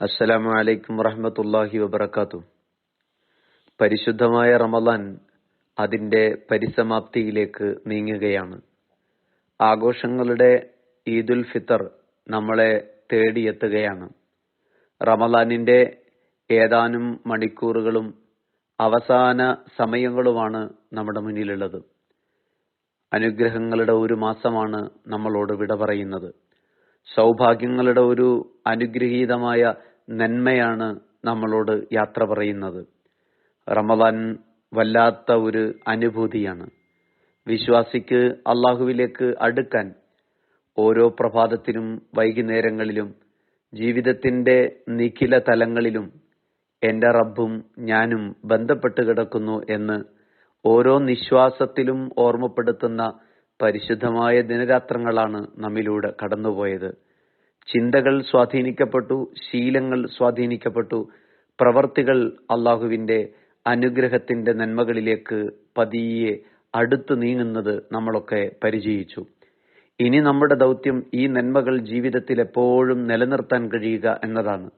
അസ്സലാമു അലൈക്കും വറഹ്മത്തുള്ളാഹി വബറകാതുഹു. പരിശുദ്ധമായ റമളാൻ അതിന്റെ പരിസമാപ്തിയിലേക്ക് നീങ്ങുകയാണ്. ആഘോഷങ്ങളുടെ ഈദുൽ ഫിത്തർ നമ്മളെ തേടിയെത്തുകയാണ്. റമളാനിന്റെ ഏതാനും മണിക്കൂറുകളും അവസാന സമയങ്ങളുമാണ് നമ്മുടെ മുന്നിലുള്ളത്. അനുഗ്രഹങ്ങളുടെ ഒരു മാസമാണ് നമ്മളോട് വിട പറയുന്നത്. സൗഭാഗ്യങ്ങളുടെ ഒരു അനുഗ്രഹീതമായ നന്മയാണ് നമ്മളോട് യാത്ര പറയുന്നത്. റമളാൻ വല്ലാത്ത ഒരു അനുഭൂതിയാണ്. വിശ്വാസിക്ക് അള്ളാഹുവിലേക്ക് അടുക്കാൻ ഓരോ പ്രഭാതത്തിലും വൈകുന്നേരങ്ങളിലും ജീവിതത്തിന്റെ നിഖില തലങ്ങളിലും എന്റെ റബ്ബും ഞാനും ബന്ധപ്പെട്ട് കിടക്കുന്നു എന്ന് ഓരോ നിശ്വാസത്തിലും ഓർമ്മപ്പെടുത്തുന്ന പരിശുദ്ധമായ ദിനരാത്രങ്ങളാണ് നമ്മിലൂടെ കടന്നുപോയത്. ചിന്തകൾ സ്വാധീനിക്കപ്പെട്ടു, ശീലങ്ങൾ സ്വാധീനിക്കപ്പെട്ടു, പ്രവർത്തികൾ അള്ളാഹുവിന്റെ അനുഗ്രഹത്തിന്റെ നന്മകളിലേക്ക് പതിയെ അടുത്തു നീങ്ങുന്നത് നമ്മളൊക്കെ പരിചയിച്ചു. ഇനി നമ്മുടെ ദൗത്യം ഈ നന്മകൾ ജീവിതത്തിൽ എപ്പോഴും നിലനിർത്താൻ കഴിയുക എന്നതാണ്.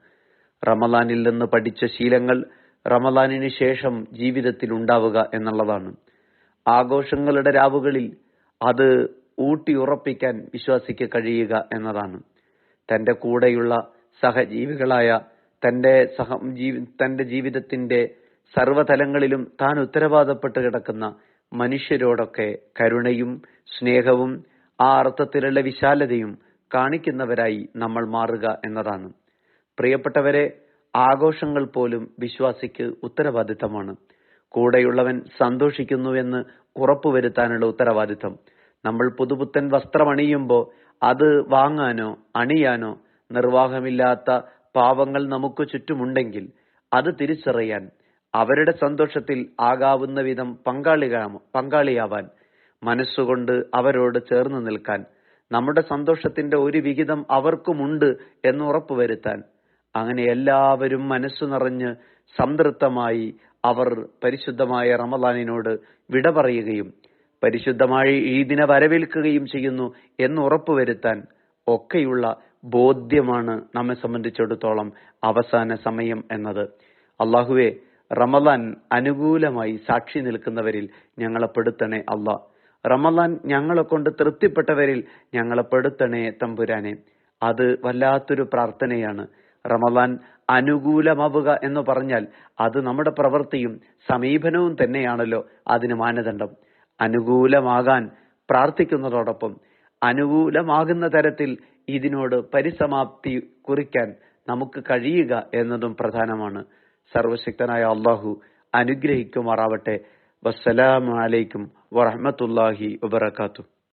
റമളാനിൽ നിന്ന് പഠിച്ച ശീലങ്ങൾ റമളാനിന് ശേഷം ജീവിതത്തിൽ ഉണ്ടാവുക എന്നുള്ളതാണ്. ആഘോഷങ്ങളുടെ രാവുകളിൽ അത് ഊട്ടിയുറപ്പിക്കാൻ വിശ്വാസിക്ക് എന്നതാണ്. തന്റെ കൂടെയുള്ള സഹജീവികളായ തന്റെ ജീവിതത്തിന്റെ സർവ്വതലങ്ങളിലും താൻ ഉത്തരവാദപ്പെട്ട് കിടക്കുന്ന മനുഷ്യരോടൊക്കെ കരുണയും സ്നേഹവും ആ അർത്ഥത്തിലുള്ള വിശാലതയും കാണിക്കുന്നവരായി നമ്മൾ മാറുക എന്നതാണ്. പ്രിയപ്പെട്ടവരെ, ആഘോഷങ്ങൾ പോലും വിശ്വാസിക്ക് ഉത്തരവാദിത്തമാണ്. കൂടെയുള്ളവൻ സന്തോഷിക്കുന്നുവെന്ന് ഉറപ്പുവരുത്താനുള്ള ഉത്തരവാദിത്തം. നമ്മൾ പുതുപുത്തൻ വസ്ത്രമണിയുമ്പോൾ അത് വാങ്ങാനോ അണിയാനോ നിർവാഹമില്ലാത്ത പാവങ്ങൾ നമുക്ക് ചുറ്റുമുണ്ടെങ്കിൽ അത് തിരിച്ചറിയാൻ, അവരുടെ സന്തോഷത്തിൽ ആകാവുന്ന വിധം പങ്കാളിയാവാൻ, മനസ്സുകൊണ്ട് അവരോട് ചേർന്ന് നിൽക്കാൻ, നമ്മുടെ സന്തോഷത്തിന്റെ ഒരു വിഹിതം അവർക്കുമുണ്ട് എന്ന് ഉറപ്പുവരുത്താൻ, അങ്ങനെ എല്ലാവരും മനസ്സു നിറഞ്ഞ് സംതൃപ്തമായി അവർ പരിശുദ്ധമായ റമളാനിനോട് വിട പറയുകയും പരിശുദ്ധമായ ഈദിനെ വരവേൽക്കുകയും ചെയ്യുന്നു എന്ന് ഉറപ്പുവരുത്താൻ ഒക്കെയുള്ള ബോധ്യമാണ് നമ്മെ സംബന്ധിച്ചിടത്തോളം അവസാന സമയം എന്നത്. അള്ളാഹുവെ, റമളാൻ അനുകൂലമായി സാക്ഷി നിൽക്കുന്നവരിൽ ഞങ്ങളെ പെടുത്തണേ അള്ളാ. റമളാൻ ഞങ്ങളെ കൊണ്ട് തൃപ്തിപ്പെട്ടവരിൽ ഞങ്ങളെ പെടുത്തണേ തമ്പുരാനെ. അത് വല്ലാത്തൊരു പ്രാർത്ഥനയാണ്. റമളാൻ അനുകൂലമാവുക എന്ന് പറഞ്ഞാൽ അത് നമ്മുടെ പ്രവൃത്തിയും സമീപനവും തന്നെയാണല്ലോ അതിന് മാനദണ്ഡം. അനുകൂലമാകാൻ പ്രാർത്ഥിക്കുന്നതോടൊപ്പം അനുകൂലമാകുന്ന തരത്തിൽ ഇതിനോട് പരിസമാപ്തി കുറിക്കാൻ നമുക്ക് കഴിയുക എന്നതും പ്രധാനമാണ്. സർവശക്തനായ അള്ളാഹു അനുഗ്രഹിക്കുമാറാവട്ടെ. വസ്സലാമു അലൈക്കും വറഹ്മത്തുള്ളാഹി വബറകാതുഹു.